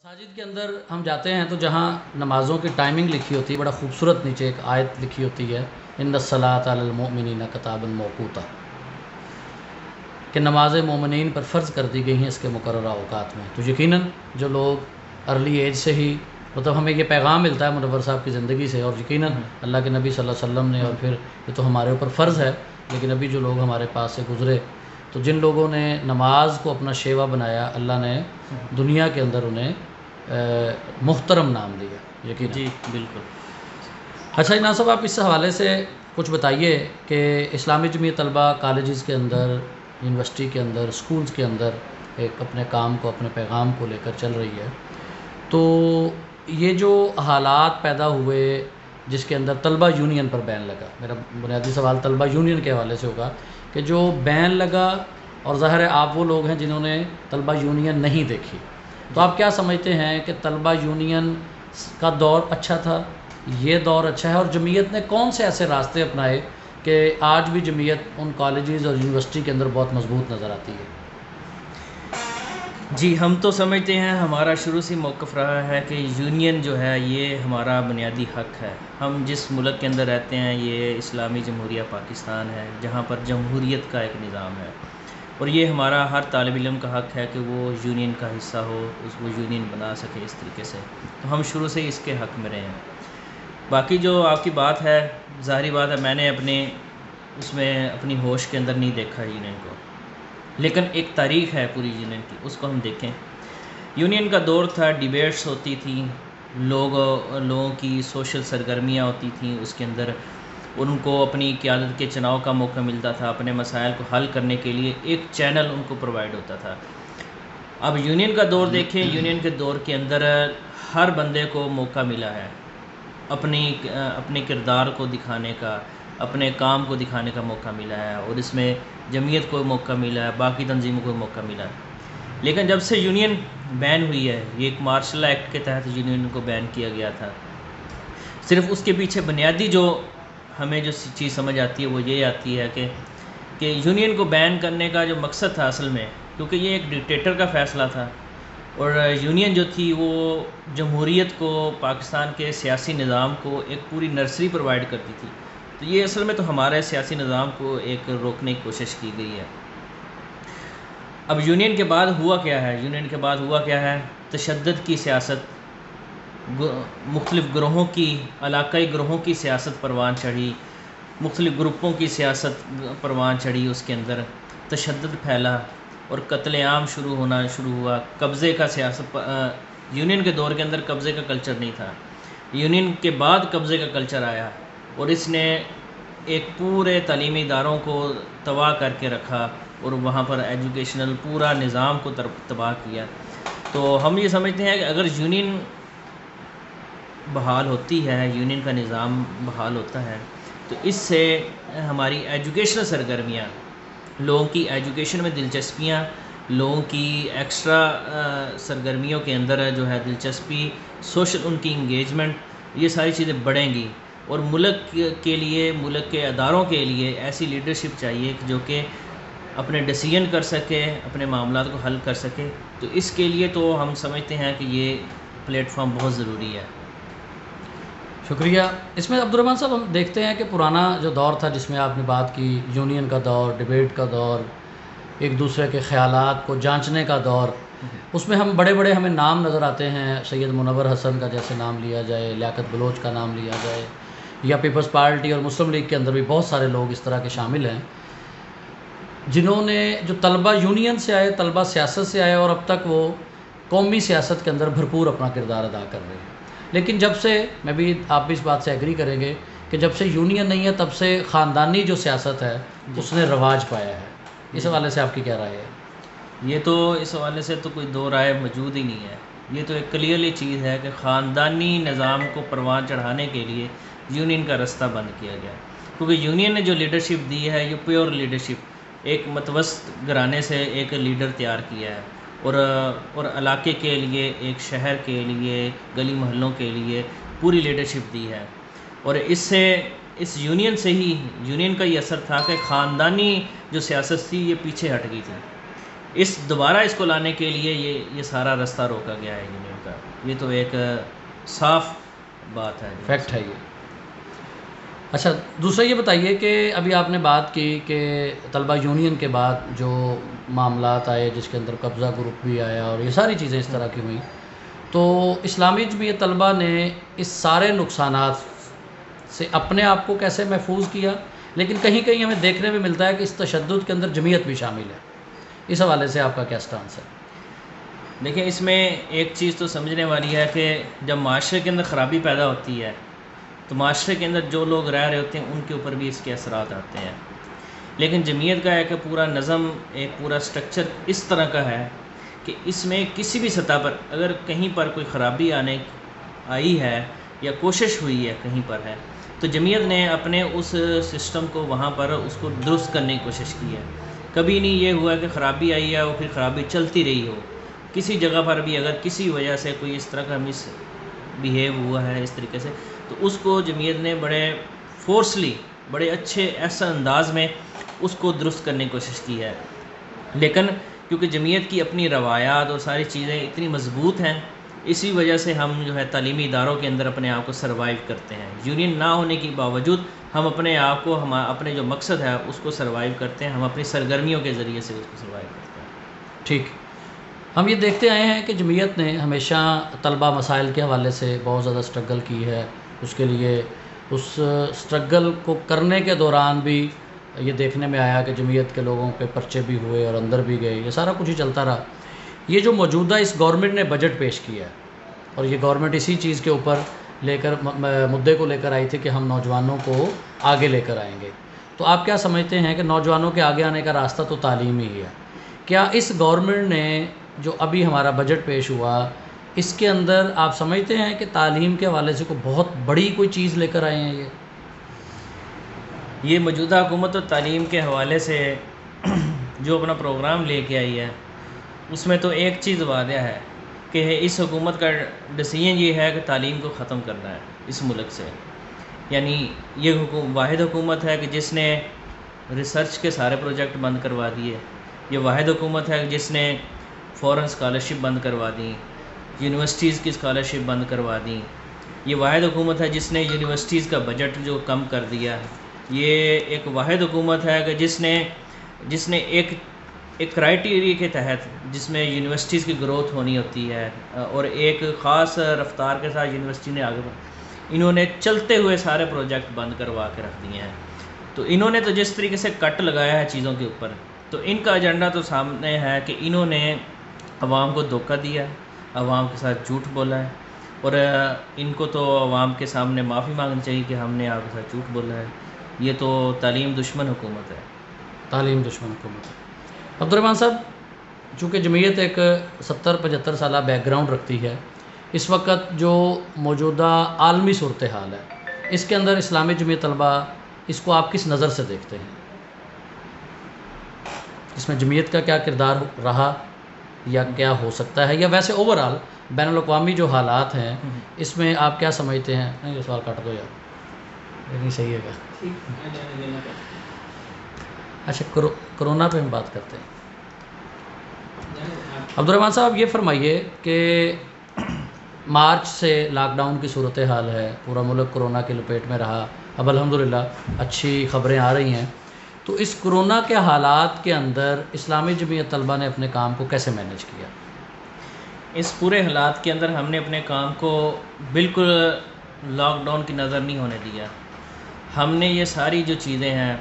مساجد کے اندر ہم جاتے ہیں تو جہاں نمازوں کی ٹائمنگ لکھی ہوتی ہے، بڑا خوبصورت نیچے ایک آیت لکھی ہوتی ہے، ان الصلاۃ علی المؤمنین کتابا موقوتا، کہ نماز مومنین پر فرض کر دی گئی ہیں اس کے مقررہ اوقات میں۔ تو یقیناً جو لوگ ارلی ایج سے ہی مطلب ہمیں یہ پیغام ملتا ہے منور صاحب کی زندگی سے، اور یقیناً اللہ کے نبی صلی اللہ علیہ وسلم نے، اور پھر یہ تو ہمارے اوپر فرض ہے، لیکن ابھی جو لوگ ہمارے پاس سے گزرے، تو جن لوگوں نے نماز کو اپنا شیوا بنایا، اللہ نے دنیا کے اندر انہیں محترم نام دیا، یقیناً۔ جی بالکل۔ اچھا جناب صاحب، آپ اس حوالے سے کچھ بتائیے کہ اسلامی جمعیت طلبہ کالجز کے اندر، یونیورسٹی کے اندر، سکولز کے اندر ایک اپنے کام کو، اپنے پیغام کو لے کر چل رہی ہے، تو یہ جو حالات پیدا ہوئے جس کے اندر طلبہ یونین پر بین لگا، میرا بنیادی سوال طلبہ یونین کے حوالے سے ہوگا کہ جو بین لگا، اور ظاہر ہے آپ وہ لوگ ہیں جنہوں نے طلبہ یونین نہیں دیکھی، تو آپ کیا سمجھتے ہیں کہ طلبہ یونین کا دور اچھا تھا، یہ دور اچھا ہے، اور جمعیت نے کون سے ایسے راستے اپنائے کہ آج بھی جمعیت ان کالجز اور یونیورسٹی کے اندر بہت مضبوط نظر آتی ہے؟ جی ہم تو سمجھتے ہیں، ہمارا شروع سے موقف رہا ہے کہ یونین جو ہے یہ ہمارا بنیادی حق ہے۔ ہم جس ملک کے اندر رہتے ہیں یہ اسلامی جمہوریہ پاکستان ہے، جہاں پر جمہوریت کا ایک نظام ہے، اور یہ ہمارا ہر طالب علم کا حق ہے کہ وہ یونین کا حصہ ہو، اس کو یونین بنا سکے اس طریقے سے، تو ہم شروع سے اس کے حق میں رہے ہیں۔ باقی جو آپ کی بات ہے، ظاہری بات ہے، میں نے اس میں اپنی ہوش کے اندر نہیں دیکھا یونین کو، لیکن ایک تاریخ ہے پوری یونین کی، اس کو ہم دیکھیں۔ یونین کا دور تھا، ڈیبیٹس ہوتی تھیں، لوگوں کی سوشل سرگرمیاں ہوتی تھیں، اس کے اندر ان کو اپنی قیادت کے چناؤ کا موقع ملتا تھا، اپنے مسائل کو حل کرنے کے لیے ایک چینل ان کو پرووائڈ ہوتا تھا۔ اب یونین کا دور دیکھیں، یونین کے دور کے اندر ہر بندے کو موقع ملا ہے اپنے کردار کو دکھانے کا، اپنے کام کو دکھانے کا موقع ملا ہے، اور اس میں جمعیت کو موقع ملا ہے، باقی تنظیموں کو موقع ملا ہے۔ لیکن جب سے یونین بین ہوئی ہے، یہ ایک مارشل ایکٹ کے تحت یونین کو بین کیا گیا تھا، صرف اس کے پیچھے بنیادی جو ہمیں جو چیز سمجھ آتی ہے وہ یہ آتی ہے کہ یونین کو بین کرنے کا جو مقصد تھا اصل میں، کیونکہ یہ ایک ڈکٹیٹر کا فیصلہ تھا، اور یونین جو تھی وہ جمہوریت کو، پاکستان کے سیاسی نظام کو ایک پوری نرسری پرووائڈ کرتی تھی، تو یہ اصل میں تو ہمارے سیاسی نظام کو ایک روکنے کی کوشش کی گئی ہے۔ اب یونین کے بعد ہوا کیا ہے؟ یونین کے بعد ہوا کیا ہے؟ تشدد کی سیاست، مختلف گروہوں کی، علاقائی گروہوں کی سیاست پروان چڑھی، مختلف گروپوں کی سیاست پروان چڑھی، اس کے اندر تشدد پھیلا اور قتل عام شروع ہوا، قبضے کا سیاست، یونین کے دور کے اندر قبضے کا کلچر نہیں تھا، یونین کے بعد قبضے کا کلچر آیا، اور اس نے ایک پورے تعلیمی اداروں کو تباہ کر کے رکھا، اور وہاں پر ایجوکیشنل پورا نظام کو تباہ کیا۔ تو ہم یہ سمجھتے ہیں کہ اگر یونین بحال ہوتی ہے، یونین کا نظام بحال ہوتا ہے، تو اس سے ہماری ایجوکیشنل سرگرمیاں، لوگوں کی ایجوکیشن میں دلچسپیاں، لوگوں کی ایکسٹرا سرگرمیوں کے اندر جو ہے دلچسپی، سوشل ان کی انگیجمنٹ، یہ ساری چیزیں بڑھیں گی، اور ملک کے لیے، ملک کے اداروں کے لیے ایسی لیڈرشپ چاہیے جو کہ اپنے ڈیسیژن کر سکے، اپنے معاملات کو حل کر سکے، تو اس کے لیے تو ہم سمجھتے ہیں کہ یہ پلیٹ فارم بہت ضروری ہے۔ شکریہ۔ اس میں عبدالرحمن صاحب ہم دیکھتے ہیں کہ پرانا جو دور تھا جس میں آپ نے بات کی، یونین کا دور، ڈیبیٹ کا دور، ایک دوسرے کے خیالات کو جانچنے کا دور، اس میں ہم بڑے ہمیں نام نظر آتے ہیں، سید منور حسن کا جیسے نام لیا جائے، لیاقت بلوچ کا نام لیا جائے، یا پیپلز پارٹی اور مسلم لیگ کے اندر بھی بہت سارے لوگ اس طرح کے شامل ہیں، جنہوں نے جو طلبہ یونین سے آئے، طلبہ سیاست سے آئے، اور اب تک وہ قومی سیاست کے اندر بھرپور اپنا کردار ادا کر رہے ہیں۔ لیکن جب سے، میں بھی آپ بھی اس بات سے ایگری کریں گے کہ جب سے یونین نہیں ہے تب سے خاندانی جو سیاست ہے اس نے رواج پایا ہے، اس حوالے سے آپ کی کیا رائے ہے؟ یہ تو اس حوالے سے تو کوئی دو رائے موجود ہی نہیں ہے، یہ تو ایک کلیئرلی چیز ہے کہ خاندانی نظام کو پروان چڑھانے کے لیے یونین کا رستہ بند کیا گیا، کیونکہ یونین نے جو لیڈرشپ دی ہے یہ پیور لیڈرشپ، ایک متوسط گھرانے سے ایک لیڈر تیار کیا ہے، اور علاقے کے لیے، ایک شہر کے لیے، گلی محلوں کے لیے پوری لیڈرشپ دی ہے، اور اس یونین کا یہ اثر تھا کہ خاندانی جو سیاست تھی یہ پیچھے ہٹ گئی تھی، اس دوبارہ اس کو لانے کے لیے یہ سارا راستہ روکا گیا ہے یونین کا. یہ تو ایک صاف بات ہے، فیکٹ ہے یہ. اچھا دوسرا یہ بتائیے کہ ابھی آپ نے بات کی کہ طلبہ یونین کے بعد جو معاملات آئے جس کے اندر قبضہ گروپ بھی آیا اور یہ ساری چیزیں اس طرح کی ہوئیں، تو اسلامی جمعیت طلبہ نے اس سارے نقصانات سے اپنے آپ کو کیسے محفوظ کیا، لیکن کہیں کہیں ہمیں دیکھنے میں ملتا ہے کہ اس تشدد کے اندر جمعیت بھی شامل ہے. اس حوالے سے آپ کا کیا سٹانس ہے؟ دیکھیں اس میں ایک چیز تو سمجھنے والی ہے کہ جب معاشرے کے اندر خرابی پیدا ہوتی ہے تو معاشرے کے اندر جو لوگ رہ رہے ہوتے ہیں ان کے اوپر بھی اس کے اثرات آتے ہیں. لیکن جمعیت کا ایک پورا نظم، ایک پورا سٹرکچر اس طرح کا ہے کہ اس میں کسی بھی سطح پر اگر کہیں پر کوئی خرابی آئی ہے یا کوشش ہوئی ہے کہیں پر ہے تو جمعیت نے اپنے اس سسٹم کو وہاں پر اس کو درست کرنے کی کوشش کی ہے. کبھی نہیں یہ ہوا کہ خرابی آئی ہے اور پھر خرابی چلتی رہی ہو. کسی جگہ پر بھی اگر کسی وجہ سے کوئی اس طرح کا مس بیہیو ہوا ہے اس طریقے سے تو اس کو جمعیت نے بڑے فورسلی، بڑے اچھے ایسا انداز میں اس کو درست کرنے کی کوشش کی ہے. لیکن کیونکہ جمعیت کی اپنی روایات اور ساری چیزیں اتنی مضبوط ہیں، اسی وجہ سے ہم جو ہے تعلیمی اداروں کے اندر اپنے آپ کو سروائیو کرتے ہیں. یونین نہ ہونے کے باوجود ہم اپنے آپ کو اپنے جو مقصد ہے اس کو سروائیو کرتے ہیں. ہم اپنی سرگرمیوں کے ذریعے سے اس کو سروائیو کرتے ہیں. ٹھیک. ہم یہ دیکھتے آئے ہیں کہ جمعیت نے ہمیشہ طلبہ مسائل کے حوالے سے بہت زیادہ سٹرگل کی ہے. اس کے لیے اس سٹرگل کو کرنے کے دوران بھی یہ دیکھنے میں آیا کہ جمعیت کے لوگوں پہ پرچے بھی ہوئے اور اندر بھی گئے. یہ سارا کچھ ہی چلتا رہا. یہ جو موجودہ اس گورنمنٹ نے بجٹ پیش کیا ہے اور یہ گورنمنٹ اسی چیز کے اوپر لے کر مدعے کو لے کر آئی تھی کہ ہم نوجوانوں کو آگے لے کر آئیں گے. تو آپ کیا سمجھتے ہیں کہ نوجوانوں کے آگے آنے کا راستہ تو تعلیم ہی ہے؟ کیا اس گورنمنٹ نے جو ابھی ہمارا بجٹ پیش ہوا اس کے اندر آپ سمجھتے ہیں کہ تعلیم کے حوالے سے کوئی بہت بڑی کوئی چیز لے کر آئے ہیں؟ یہ موجودہ حکومت اور تعلیم کے حوالے سے جو اپنا پروگرام لے کے آئی ہے اس میں تو ایک چیز واضح ہے کہ اس حکومت کا ڈیسیژن یہ ہے کہ تعلیم کو ختم کرنا ہے اس ملک سے. یعنی یہ واحد حکومت ہے کہ جس نے ریسرچ کے سارے پروجیکٹ بند کروا دیے. یہ واحد حکومت ہے جس نے فورن اسکالرشپ بند کروا دی، یونیورسٹیز کی اسکالرشپ بند کروا دی. یہ واحد حکومت ہے جس نے یونیورسٹیز کا بجٹ جو کم کر دیا. یہ ایک واحد حکومت ہے کہ جس نے ایک کرائٹیریا کے تحت جس میں یونیورسٹیز کی گروتھ ہونی ہوتی ہے اور ایک خاص رفتار کے ساتھ یونیورسٹی نے آگے انہوں نے چلتے ہوئے سارے پروجیکٹ بند کروا کے رکھ دیے ہیں. تو انہوں نے تو جس طریقے سے کٹ لگایا ہے چیزوں کے اوپر، تو ان کا ایجنڈا تو سامنے ہے کہ انہوں نے عوام کو دھوکہ دیا، عوام کے ساتھ جھوٹ بولا ہے اور ان کو تو عوام کے سامنے معافی مانگنی چاہیے کہ ہم نے آپ کے ساتھ جھوٹ بولا ہے. یہ تو تعلیم دشمن حکومت ہے. تعلیم دشمن حکومت ہے. عبدالرحمٰن صاحب، چونکہ جمعیت ایک 70-75 سالہ بیک گراؤنڈ رکھتی ہے، اس وقت جو موجودہ عالمی صورتحال ہے اس کے اندر اسلامی جمعیت طلبہ اس کو آپ کس نظر سے دیکھتے ہیں؟ اس میں جمعیت کا کیا کردار رہا یا کیا ہو سکتا ہے، یا ویسے اوورآل بین الاقوامی جو حالات ہیں اس میں آپ کیا سمجھتے ہیں؟ نہیں، یہ سوال کاٹ دو یار، نہیں صحیح ہے گا. اچھا کرونا پہ ہم بات کرتے ہیں. عبدالرحمٰن صاحب یہ فرمائیے کہ مارچ سے لاک ڈاؤن کی صورتحال ہے، پورا ملک کرونا کی لپیٹ میں رہا. اب الحمدللہ اچھی خبریں آ رہی ہیں. تو اس کرونا کے حالات کے اندر اسلامی جمعیت طلبہ نے اپنے کام کو کیسے مینیج کیا؟ اس پورے حالات کے اندر ہم نے اپنے کام کو بالکل لاک ڈاؤن کی نظر نہیں ہونے دیا. ہم نے یہ ساری جو چیزیں ہیں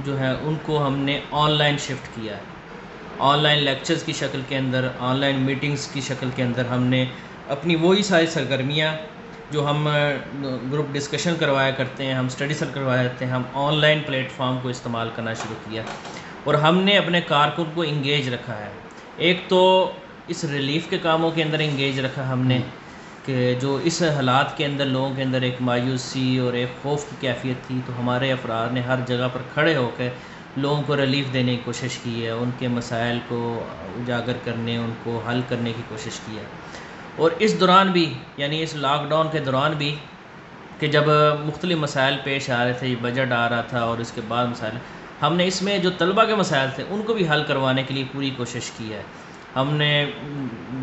جو ہیں ان کو ہم نے آن لائن شفٹ کیا ہے. آن لائن لیکچرز کی شکل کے اندر، آن لائن میٹنگز کی شکل کے اندر ہم نے اپنی وہی ساری سرگرمیاں جو ہم گروپ ڈسکشن کروایا کرتے ہیں، ہم اسٹڈی سر کروایا کرتے ہیں، ہم آن لائن پلیٹ فارم کو استعمال کرنا شروع کیا اور ہم نے اپنے کارکن کو انگیج رکھا ہے. ایک تو اس ریلیف کے کاموں کے اندر انگیج رکھا ہم نے کہ جو اس حالات کے اندر لوگوں کے اندر ایک مایوسی اور ایک خوف کی کیفیت تھی، تو ہمارے افراد نے ہر جگہ پر کھڑے ہو کے لوگوں کو ریلیف دینے کی کوشش کی ہے، ان کے مسائل کو اجاگر کرنے، ان کو حل کرنے کی کوشش کی ہے. اور اس دوران بھی، یعنی اس لاک ڈاؤن کے دوران بھی کہ جب مختلف مسائل پیش آ رہے تھے، بجٹ آ رہا تھا اور اس کے بعد مسائل، ہم نے اس میں جو طلبہ کے مسائل تھے ان کو بھی حل کروانے کے لیے پوری کوشش کی ہے. ہم نے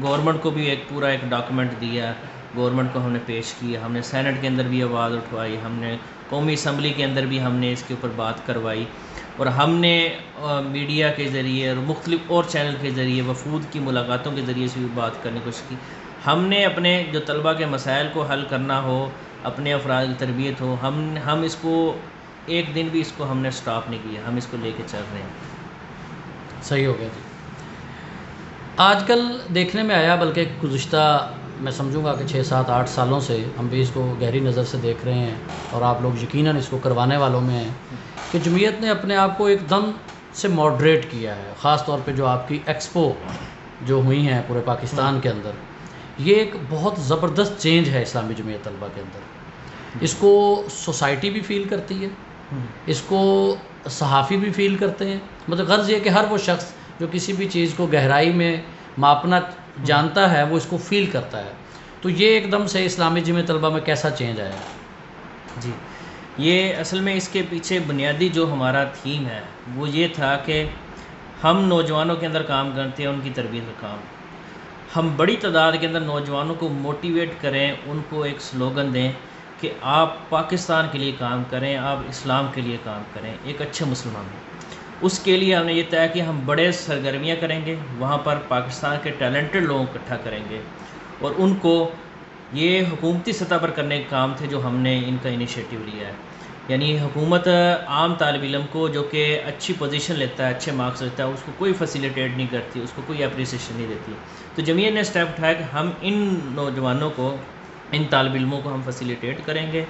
گورنمنٹ کو بھی ایک پورا ایک ڈاکومنٹ دیا، گورنمنٹ کو ہم نے پیش کیا، ہم نے سینٹ کے اندر بھی آواز اٹھوائی، ہم نے قومی اسمبلی کے اندر بھی ہم نے اس کے اوپر بات کروائی، اور ہم نے میڈیا کے ذریعے اور مختلف اور چینل کے ذریعے وفود کی ملاقاتوں کے ذریعے سے بھی بات کرنے کی کوشش کی. ہم نے اپنے جو طلبہ کے مسائل کو حل کرنا ہو، اپنے افراد کی تربیت ہو، ہم اس کو ایک دن بھی اس کو ہم نے سٹاپ نہیں کیا، ہم اس کو لے کے چل رہے ہیں. صحیح ہو گیا جی. آج کل دیکھنے میں آیا، بلکہ گزشتہ میں سمجھوں گا کہ 6-7-8 سالوں سے ہم بھی اس کو گہری نظر سے دیکھ رہے ہیں، اور آپ لوگ یقیناً اس کو کروانے والوں میں ہیں کہ جمعیت نے اپنے آپ کو ایک دم سے ماڈریٹ کیا ہے. خاص طور پہ جو آپ کی ایکسپو جو ہوئی ہیں پورے پاکستان کے اندر، یہ ایک بہت زبردست چینج ہے اسلامی جمعیت طلبہ کے اندر. اس کو سوسائٹی بھی فیل کرتی ہے، اس کو صحافی بھی فیل کرتے ہیں. مطلب غرض یہ کہ ہر وہ شخص جو کسی بھی چیز کو گہرائی میں ماپنا جانتا ہے وہ اس کو فیل کرتا ہے. تو یہ ایک دم سے اسلامی جمعیت طلبہ میں کیسا چینج آیا ہے؟ جی، یہ اصل میں اس کے پیچھے بنیادی جو ہمارا تھیم ہے وہ یہ تھا کہ ہم نوجوانوں کے اندر کام کرتے ہیں، ان کی تربیت کا کام. ہم بڑی تعداد کے اندر نوجوانوں کو موٹیویٹ کریں، ان کو ایک سلوگن دیں کہ آپ پاکستان کے لیے کام کریں، آپ اسلام کے لیے کام کریں، ایک اچھے مسلمان ہوں. اس کے لیے ہم نے یہ طے کہ ہم بڑے سرگرمیاں کریں گے، وہاں پر پاکستان کے ٹیلنٹڈ لوگوں کو اکٹھا کریں گے، اور ان کو یہ حکومتی سطح پر کرنے کے کام تھے جو ہم نے ان کا انیشیٹو لیا ہے. یعنی حکومت عام طالب علم کو جو کہ اچھی پوزیشن لیتا ہے، اچھے مارکس لیتا ہے، اس کو کوئی فیسیلیٹیٹ نہیں کرتی، اس کو کوئی اپریسیشن نہیں دیتی. تو جمعیت نے اسٹیپ اٹھایا کہ ہم ان نوجوانوں کو، ان طالب علموں کو ہم فیسیلیٹیٹ کریں گے،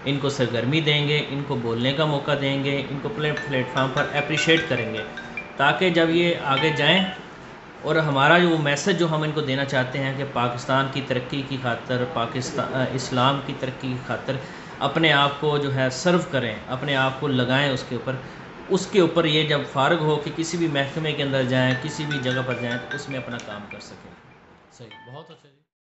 ان کو سرگرمی دیں گے، ان کو بولنے کا موقع دیں گے، ان کو پلیٹ فارم پر اپریشیٹ کریں گے، تاکہ جب یہ آگے جائیں، اور ہمارا جو میسج جو ہم ان کو دینا چاہتے ہیں کہ پاکستان کی ترقی کی خاطر، اسلام کی ترقی کی خاطر اپنے آپ کو جو ہے سرو کریں، اپنے آپ کو لگائیں اس کے اوپر یہ جب فارغ ہو کہ کسی بھی محکمے کے اندر جائیں، کسی بھی جگہ پر جائیں تو اس میں اپنا کام کر سکیں. صحیح، بہت اچھا جی.